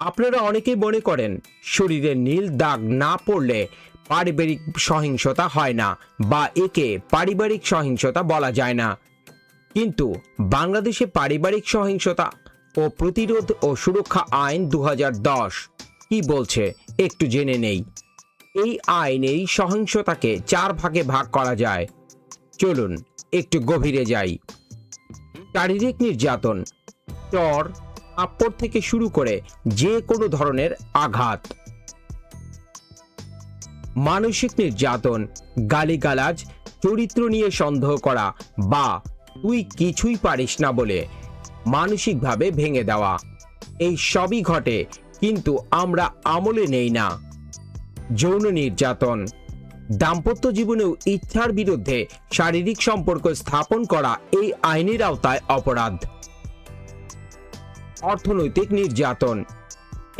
আপনারা অনেকেই মনে করেন শরীরে নীল দাগ না পড়লে পারিবারিক সহিংসতা হয় না বা একে পারিবারিক সহিংসতা বলা যায় না। কিন্তু বাংলাদেশে পারিবারিক সহিংসতা ও প্রতিরোধ ও সুরক্ষা আইন 2010 কি বলছে একটু জেনে নেই। এই আইনেই সহিংসতাকে 4 ভাগে ভাগ করা যায়। চলুন একটু গভীরে যাই। শারীরিক নির্যাতন, চর, থাপ্পড় থেকে শুরু করে যে কোনো ধরনের আঘাত। মানসিক নির্যাতন, গালিগালাজ, চরিত্র নিয়ে সন্দেহ করা বা তুই কিছুই পারিস না বলে মানসিকভাবে ভেঙে দেওয়া, এই সবই ঘটে কিন্তু আমরা আমলে নেই না। যৌন নির্যাতন, দাম্পত্য জীবনেও ইচ্ছার বিরুদ্ধে শারীরিক সম্পর্ক স্থাপন করা এই আইনের আওতায় অপরাধ। অর্থনৈতিক নির্যাতন,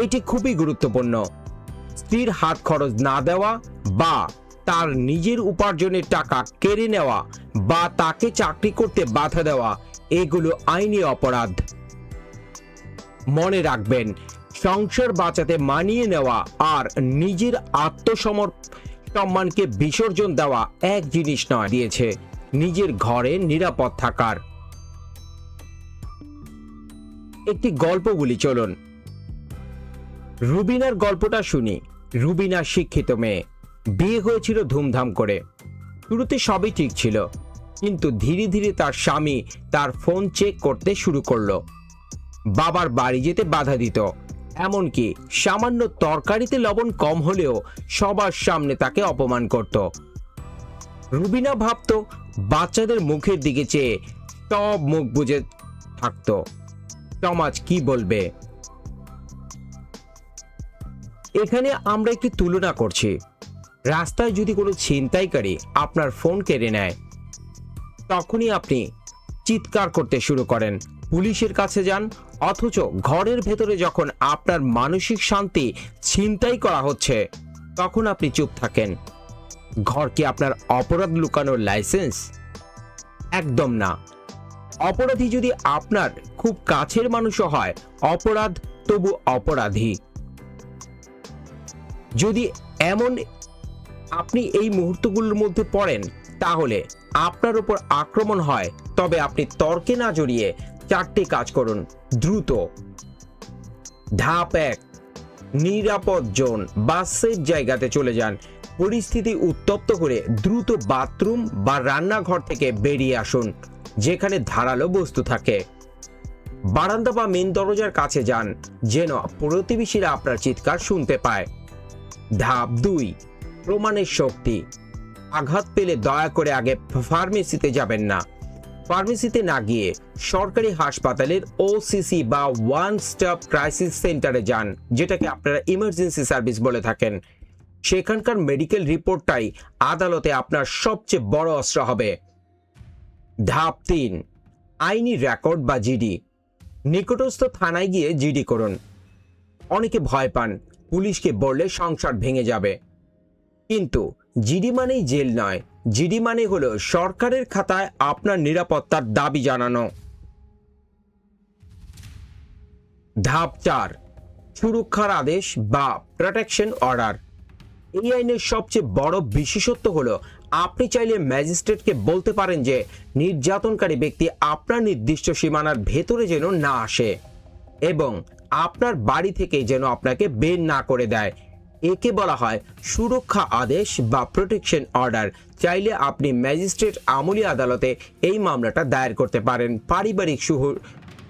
এটি খুবই গুরুত্বপূর্ণ। স্ত্রীর হাত খরচ না দেওয়া বা তার নিজের উপার্জনের টাকা কেড়ে নেওয়া বা তাকে চাকরি করতে বাধা দেওয়া, এগুলো আইনি অপরাধ। মনে রাখবেন, সংসার বাঁচাতে মানিয়ে নেওয়া আর নিজের সম্মানকে বিসর্জন দেওয়া এক জিনিস নয়। দিয়েছে নিজের ঘরে নিরাপদ থাকার। একটি গল্প বলি, চলুন। রুবিনার গল্পটা শুনি। রুবিনা শিক্ষিত মেয়ে, বিয়ে হয়েছিল ধুমধাম করে। শুরুতে সবই ঠিক ছিল, কিন্তু ধীরে ধীরে তার স্বামী তার ফোন চেক করতে শুরু করলো। বাবার বাড়ি যেতে বাধা দিত, এমনকি সামান্য তরকারিতে লবণ কম হলেও সবার সামনে তাকে অপমান করত। রুবিনা ভাবতো বাচ্চাদের মুখের দিকে চেয়ে সব মুখ বুজে থাকতো, সমাজ কি বলবে। এখানে আমরা একটি তুলনা করছি। রাস্তায় যদি কোনো ছিনতাইকারী আপনার ফোন কেড়ে নেয়, তখনই আপনি চিৎকার করতে শুরু করেন, পুলিশের কাছে যান, অথচ ঘরের ভেতরে যখন আপনার মানসিক শান্তি ছিনতাই করা হচ্ছে তখন আপনি চুপ থাকেন। ঘর কি আপনার অপরাধ লুকানোর লাইসেন্স? একদম না। অপরাধী যদি আপনার খুব কাছের মানুষও হয়, অপরাধ তবু অপরাধী। যদি এমন আপনি এই মুহূর্তগুলোর মধ্যে পড়েন, তাহলে আপনার উপর আক্রমণ হয়, তবে আপনি তর্কে না জড়িয়ে 4টি কাজ করুন দ্রুত। ধাপ 1, নিরাপদ জোন বা সেফ জায়গাতে চলে যান। পরিস্থিতি উত্তপ্ত করে দ্রুত বাথরুম বা রান্নাঘর থেকে বেরিয়ে আসুন, যেখানে ধারালো বস্তু থাকে। বারান্দা বা মেন দরজার কাছে যান, যেন প্রতিবেশীরা আপনার চিৎকার শুনতে পায়। ধাপ 2, প্রমাণের শক্তি। আঘাত পেলে দয়া করে আগে ফার্মেসিতে যাবেন না। ফার্মেসিতে না গিয়ে সরকারি হাসপাতালের ওসিসি বা ওয়ান স্টপ ক্রাইসিস সেন্টারে যান, যেটাকে আপনারা ইমার্জেন্সি সার্ভিস বলে থাকেন। সেখানকার মেডিকেল রিপোর্টটাই আদালতে আপনার সবচেয়ে বড় অস্ত্র হবে। ধাপ 3, আইনি রেকর্ড বা জিডি। নিকটস্থ থানায় গিয়ে জিডি করুন। অনেকে ভয় পান পুলিশকে বললে সংসার ভেঙে যাবে, কিন্তু জিডি মানেই জেল নয়। জিডি মানে হলো সরকারের খাতায় আপনার নিরাপত্তার দাবি জানানো। ধাপ 4, সুরক্ষার আদেশ বা প্রোটেকশন অর্ডার। এই আইনের সবচেয়ে বড় বিশেষত্ব হলো আপনি চাইলে ম্যাজিস্ট্রেটকে বলতে পারেন যে নির্যাতনকারী ব্যক্তি আপনার নির্দিষ্ট সীমানার ভেতরে যেন না আসে এবং আপনার বাড়ি থেকে যেন আপনাকে বের না করে দেয়। একে বলা হয় সুরক্ষা আদেশ বা প্রোটেকশন অর্ডার। চাইলে আপনি ম্যাজিস্ট্রেট আমলি আদালতে এই মামলাটা দায়ের করতে পারেন পারিবারিক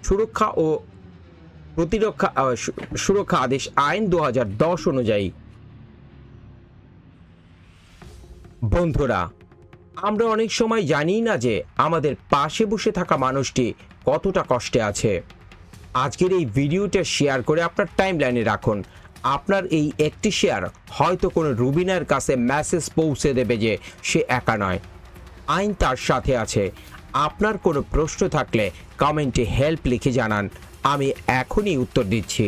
সুরক্ষা ও সুরক্ষা আদেশ আইন 2010 অনুযায়ী। বন্ধুরা, আমরা অনেক সময় জানি না যে আমাদের পাশে বসে থাকা মানুষটি কতটা কষ্টে আছে। আজকের এই ভিডিওটা শেয়ার করে আপনার টাইমলাইনে রাখুন। আপনার এই একটি শেয়ার হয়তো কোনো রুবিনার কাছে মেসেজ পৌঁছে দেবে যে সে একা নয়, আইন তার সাথে আছে। আপনার কোনো প্রশ্ন থাকলে কমেন্টে হেল্প লিখে জানান, আমি এখনই উত্তর দিচ্ছি।